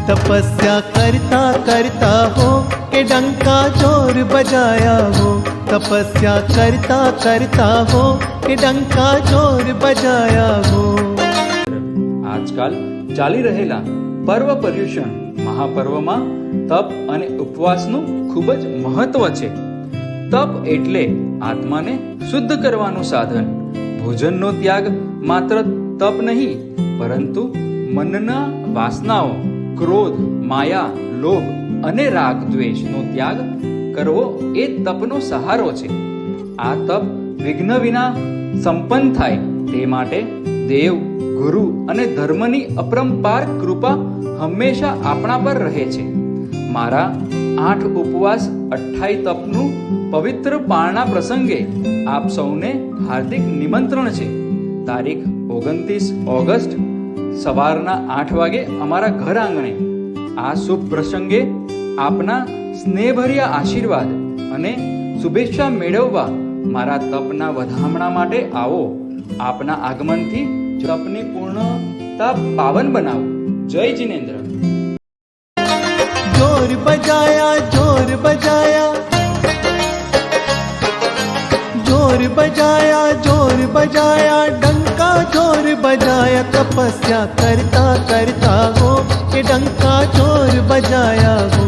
तपस्या करता करता हो के डंका जोर बजाया हो, तपस्या करता करता हो के डंका जोर बजाया हो। આજકાલ ચાલી રહેલા પર્વ પર્યુષણ મહાપર્વમાં તપ અને ઉપવાસનું ખૂબ જ મહત્વ છે। તપ એટલે આત્માને શુદ્ધ કરવાનું સાધન। ભોજનનો ત્યાગ માત્ર તપ નહીં, પરંતુ મનના વાસનાઓ, ક્રોધ, માયા, લોભ અને રાગ દ્વેષનો ત્યાગ કરવો એ તપનો સહારો છે। આ તપ વિઘ્ન વિના સંપન્ન થાય તે માટે દેવ, ગુરુ અને ધર્મની અપરંપાર કૃપા હંમેશા આપણા પર રહે છે। મારા 8 ઉપવાસ 28 તપનું પવિત્ર પારણા પ્રસંગે આપ સૌને હાર્દિક નિમંત્રણ છે। તારીખ 29 ઓગસ્ટ સવારના 8 વાગે અમારા ઘર આંગણે આ શુભ પ્રસંગે આપના સ્નેહભર્યા આશીર્વાદ અને શુભેચ્છા મેળવવા મારા તપના વધામણા માટે આવો। આપના આગમનથી તપની પૂર્ણતા પાવન બનાવો। જય જિનેન્દ્ર। जोर बजाया, जोर बजाया, जोर बजाया, जोर बजाया, डंका जोर बजाया, तपस्या करता करता हो के डंका जोर बजाया हो।